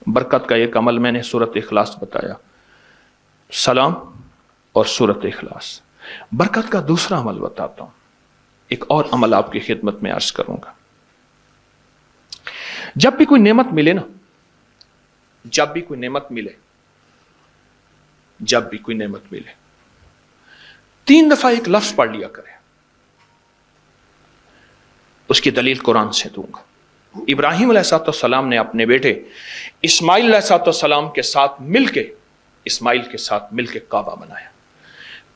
बरकत का एक अमल मैंने सूरत इखलास बताया, सलाम और सूरत इखलास। बरकत का दूसरा अमल बताता हूं, एक और अमल आपकी खिदमत में अर्ज करूंगा। जब भी कोई नेमत मिले ना, जब भी कोई नेमत मिले, जब भी कोई नेमत मिले, 3 दफा एक लफ्ज पढ़ लिया करें। उसकी दलील कुरान से दूंगा। इब्राहिम अलैहिस्सलाम ने अपने बेटे इस्माइल अलैहिस्सलाम के साथ मिलके, इस्माइल के साथ मिलके काबा बनाया।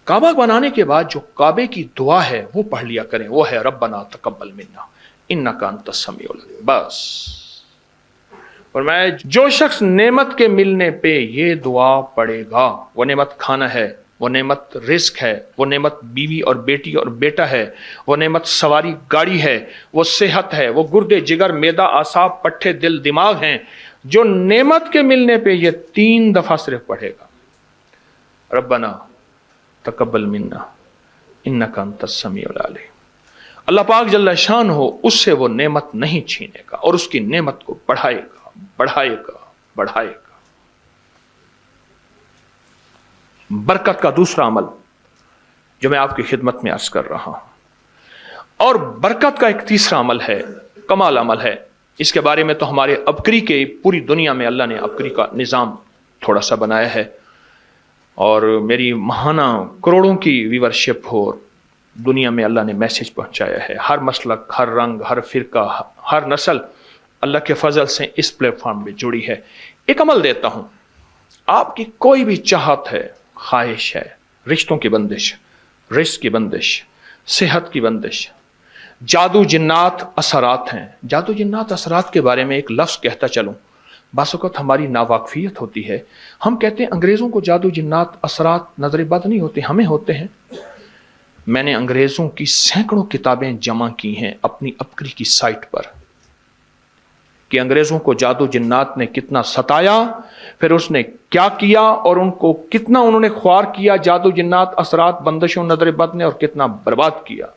काबा बनाने के बाद जो काबे की दुआ है वो पढ़ लिया करें, वो है रब्बना तकब्बल मिन्ना इन्नका अंतस समीउल अलीम। बस। और मैं जो शख्स नेमत के मिलने पे ये दुआ पढ़ेगा, वो नेमत खाना है, वो नेमत रिस्क है, वो नेमत बीवी और बेटी और बेटा है, वो नेमत सवारी गाड़ी है, वो सेहत है, वो गुर्दे जिगर मैदा आसाब पट्ठे दिल दिमाग हैं, जो नेमत के मिलने पे ये 3 दफा सिर्फ पढ़ेगा, रब्बना तकब्बल मिन्ना इन्नका अंतस समीउल अलीम, अल्लाह पाक जल्ला शान हो उससे वो नेमत नहीं छीनेगा और उसकी नेमत को बढ़ाएगा, बढ़ाएगा, बढ़ाएगा। बरकत का दूसरा अमल जो मैं आपकी खिदमत में अर्ज कर रहा हूं। और बरकत का एक तीसरा अमल है, कमाल अमल है। इसके बारे में तो हमारे अबकरी के पूरी दुनिया में अल्लाह ने अबकरी का निज़ाम थोड़ा सा बनाया है, और मेरी महाना करोड़ों की व्यूवरशिप हो, दुनिया में अल्लाह ने मैसेज पहुंचाया है। हर मसलक, हर रंग, हर फिरका, हर नस्ल अल्लाह के फजल से इस प्लेटफॉर्म में जुड़ी है। एक अमल देता हूं, आपकी कोई भी चाहत है, ख्वाहिश है, रिश्तों की बंदिश, रिस्क की बंदिश, सेहत की बंदिश, जादू जिन्नात असरात हैं। जादू जिन्नात असरात के बारे में एक लफ्ज़ कहता चलूं, बासुकत हमारी नावाकफियत होती है। हम कहते हैं अंग्रेज़ों को जादू जिन्नात असरात नजर बद नहीं होते, हमें होते हैं। मैंने अंग्रेज़ों की सैकड़ों किताबें जमा की हैं अपनी अबकरी की साइट पर, कि अंग्रेज़ों को जादू जिन्नात ने कितना सताया, फिर उसने क्या किया और उनको कितना उन्होंने ख्वार किया जादू जिन्नात असरात बंदिशों नजर बद ने, और कितना बर्बाद किया।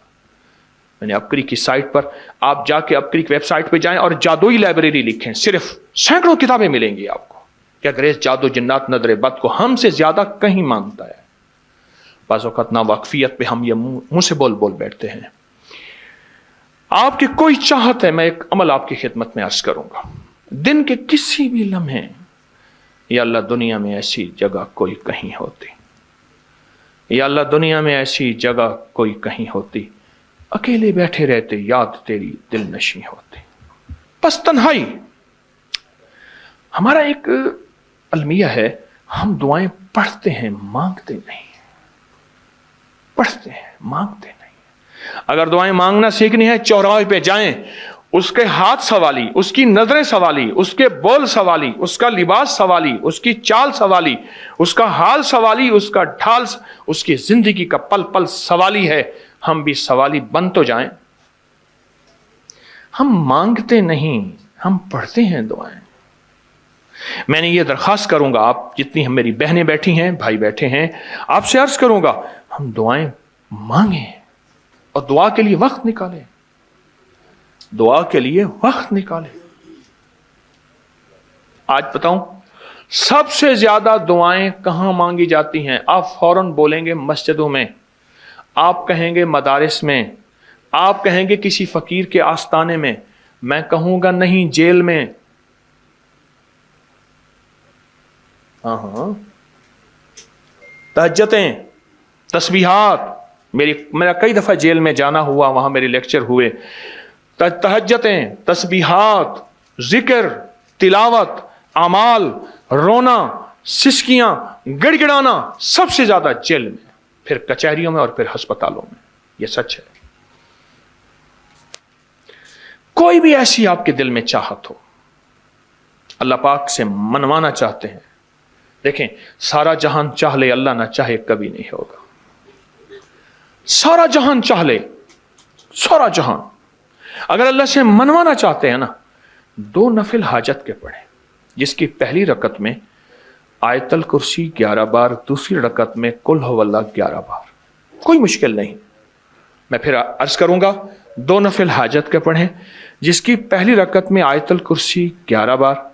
मैंने अबकरी की साइट पर, आप जाके अबकरी की वेबसाइट पे जाएं और जादुई लाइब्रेरी लिखें, सिर्फ सैकड़ों किताबें मिलेंगी आपको कि अंग्रेज जादू जिन्नात नजर बद को हमसे ज्यादा कहीं मानता है। बाज़ औक़ात नावाकफियत पे हम ये मुंह से बोल बोल बैठते हैं। आपकी कोई चाहत है, मैं एक अमल आपकी खिदमत में अर्ज करूंगा। दिन के किसी भी लम्हे, या अल्लाह दुनिया में ऐसी जगह कोई कहीं होती, या अल्लाह दुनिया में ऐसी जगह कोई कहीं होती, अकेले बैठे रहते याद तेरी दिल नशी होती। बस तन्हाई। हमारा एक अलमिया है, हम दुआएं पढ़ते हैं, मांगते नहीं। पढ़ते हैं, मांगते नहीं। अगर दुआएं मांगना सीखनी है, चौराहे पे जाएं, उसके हाथ सवाली, उसकी नजरें सवाली, उसके बोल सवाली, उसका लिबास सवाली, उसकी चाल सवाली, उसका हाल सवाली, उसका ढाल, उसकी जिंदगी का पल पल सवाली है। हम भी सवाली बन तो जाएं। हम मांगते नहीं, हम पढ़ते हैं दुआएं। मैंने ये दरखास्त करूंगा, आप जितनी हम मेरी बहनें बैठी हैं, भाई बैठे हैं, आपसे अर्ज करूंगा, हम दुआएं मांगें और दुआ के लिए वक्त निकालें, दुआ के लिए वक्त निकालें। आज बताऊं, सबसे ज्यादा दुआएं कहां मांगी जाती हैं? आप फौरन बोलेंगे मस्जिदों में, आप कहेंगे मदारिस में, आप कहेंगे किसी फकीर के आस्ताने में, मैं कहूंगा नहीं जेल में। हाँ, तहज्जुदें, तस्बीहात, मेरा कई दफा जेल में जाना हुआ, वहां मेरे लेक्चर हुए। तहज्जुदें, तस्बीहात, जिक्र, तिलावत, अमाल, रोना, सिसकियां, गिड़गिड़ाना सबसे ज्यादा जेल में, फिर कचहरियों में और फिर अस्पतालों में। यह सच है। कोई भी ऐसी आपके दिल में चाहत हो, अल्लाह पाक से मनवाना चाहते हैं, देखें, सारा जहान चाह ले, अल्लाह ना चाहे कभी नहीं होगा। सारा जहान चाह ले, सारा जहान, अगर अल्लाह से मनवाना चाहते हैं ना, 2 नफिल हाजत के पढ़ें, जिसकी पहली रकत में आयतल कुर्सी 11 बार, दूसरी रकत में कुल हुवल्लाह 11 बार। कोई मुश्किल नहीं। मैं फिर अर्ज करूंगा, 2 नफिल हाजत के पढ़ें, जिसकी पहली रकत में आयतल कुर्सी 11 बार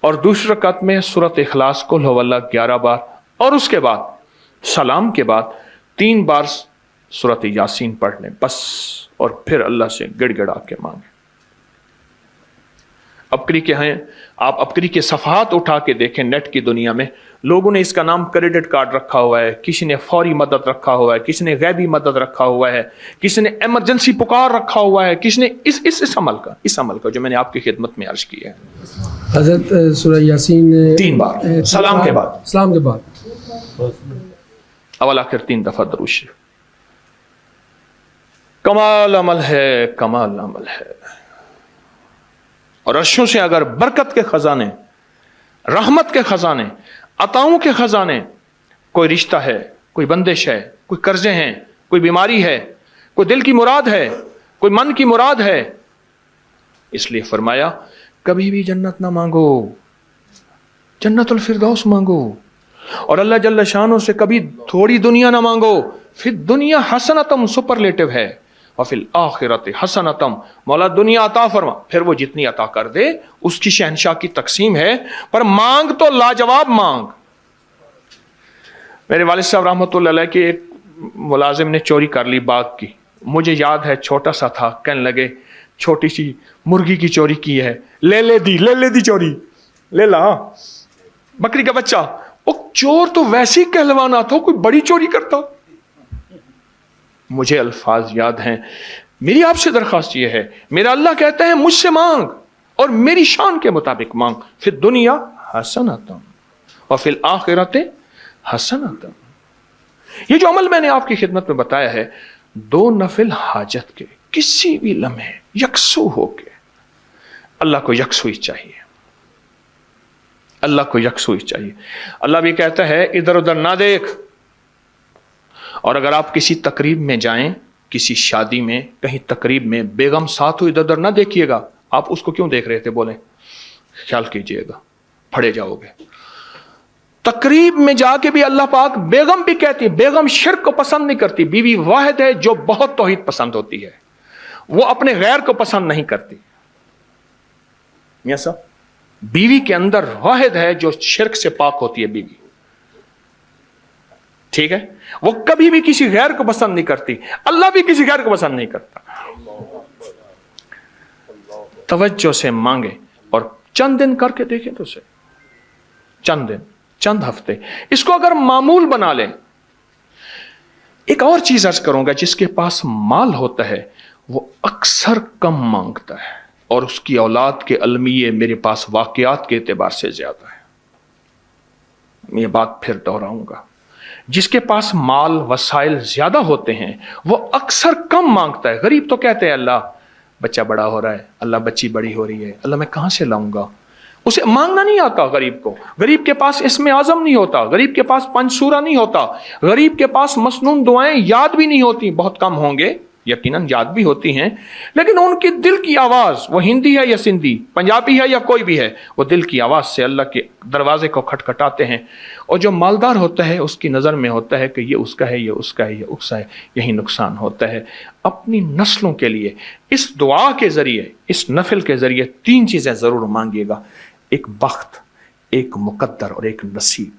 اور دوسری رکعت میں سورۃ اخلاص قل هو اللہ 11 بار، اور اس کے بعد سلام کے بعد 3 بار سورۃ یاسین پڑھ لیں بس، اور پھر اللہ سے گڑ گڑا کے مانگیں۔ ابکری کے ہیں، آپ ابکری کے صفحات اٹھا کے دیکھیں نیٹ کی دنیا میں، لوگوں نے اس کا نام کریڈٹ کارڈ رکھا ہوا ہے، کسی نے فوری مدد رکھا ہوا ہے، کسی نے غیبی مدد رکھا ہوا ہے، کسی نے ایمرجنسی پکار رکھا ہوا ہے، کسی نے اس عمل کا جو میں نے آپ کی خدمت میں عرض کیا ہے۔ حضرت سورہ یاسین 3 بار سلام کے بعد، اول آخر 3 دفعہ درود شریف۔ کمال عمل ہے، کمال عمل ہے۔ اور عرشوں سے اگر برکت کے خزانے، رحمت کے خزانے، عطاؤں کے خزانے، کوئی رشتہ ہے، کوئی بندش ہے، کوئی قرضے ہیں، کوئی بیماری ہے، کوئی دل کی مراد ہے، کوئی من کی مراد ہے، اس لیے فرمایا کبھی بھی جنت نہ مانگو، جنت الفردوس مانگو، اور اللہ جل شانہ سے کبھی تھوڑی دنیا نہ مانگو۔ پھر دنیا حسنتم سپرلیٹو ہے، اور فی الآخرت حسنتم، مولا دنیا عطا فرما، پھر وہ جتنی عطا کر دے اس کی شہنشاہ کی تقسیم ہے، پر مانگ تو لاجواب مانگ۔ میرے والد صاحب رحمۃ اللہ علیہ کے ایک ملازم نے چوری کر لی باغ کی، مجھے یاد ہے چھوٹا سا تھا، کہنے لگے چھوٹی سی مرغی کی چوری کی ہے، لے لے دی چوری، لے لا بکری کا بچہ۔ وہ چور تو ویسے ہی کہلوانا تھا، کوئی بڑی چوری کرتا۔ مجھے الفاظ یاد ہیں، میری آپ سے درخواست یہ ہے، میرا اللہ کہتا ہے مجھ سے مانگ اور میری شان کے مطابق مانگ، پھر دنیا حسنتم اور فی الآخرت حسنتم۔ یہ جو عمل میں نے آپ کی خدمت میں بتایا ہے، 2 نفل حاجت کے کسی بھی لمحے یکسو ہو کے، اللہ کو یکسوئی چاہیے، اللہ کو یکسوئی چاہیے۔ اللہ بھی کہتا ہے ادھر ادھر نہ دیکھ، اور اگر آپ کسی تقریب میں جائیں، کسی شادی میں، کہیں تقریب میں، بیگم ساتھ ہو، ادھر ادھر نہ دیکھیے گا۔ آپ اس کو کیوں دیکھ رہے تھے بولیں؟ خیال کیجئے گا، پھڑے جاؤ گے۔ تقریب میں جا کے بھی اللہ پاک، بیگم بھی کہتی ہے، بیگم شرک کو پسند نہیں کرتی، بیوی واحد ہے جو بہت توحید پسند ہوتی ہے، وہ اپنے غیر کو پسند نہیں کرتی۔ میاں صاحب، بیوی کے اندر واحد ہے جو شرک سے پاک ہوتی ہے بیوی، ٹھیک ہے؟ وہ کبھی بھی کسی غیر کو پسند نہیں کرتی، اللہ بھی کسی غیر کو پسند نہیں کرتا۔ توجہ سے مانگے اور چند دن کر کے دیکھیں تو سے، چند دن، چند ہفتے، اس کو اگر معمول بنا لیں۔ ایک اور چیز عرض کروں گا، جس کے پاس مال ہوتا ہے وہ اکثر کم مانگتا ہے، اور اس کی اولاد کے المیے میرے پاس واقعات کے اعتبار سے زیادہ ہے۔ میں یہ بات پھر دہراؤں گا، جس کے پاس مال وسائل زیادہ ہوتے ہیں وہ اکثر کم مانگتا ہے۔ غریب تو کہتے ہیں اللہ بچہ بڑا ہو رہا ہے، اللہ بچی بڑی ہو رہی ہے، اللہ میں کہاں سے لاؤں گا؟ اسے مانگنا نہیں آتا غریب کو۔ غریب کے پاس اسم اعظم نہیں ہوتا، غریب کے پاس پنج سورہ نہیں ہوتا، غریب کے پاس مسنون دعائیں یاد بھی نہیں ہوتی، بہت کم ہوں گے، یقیناً یاد بھی ہوتی ہیں، لیکن ان کی دل کی آواز، وہ ہندی ہے یا سندھی، پنجابی ہے یا کوئی بھی ہے، وہ دل کی آواز سے اللہ کے دروازے کو کھٹکھٹاتے ہیں۔ اور جو مالدار ہوتا ہے اس کی نظر میں ہوتا ہے کہ یہ اس کا ہے، یہ اس کا ہے، یہ اس کا ہے، یہی نقصان ہوتا ہے۔ اپنی نسلوں کے لیے اس دعا کے ذریعے، اس نفل کے ذریعے 3 چیزیں ضرور مانگیے گا، ایک بخت، ایک مقدر اور ایک نصیب۔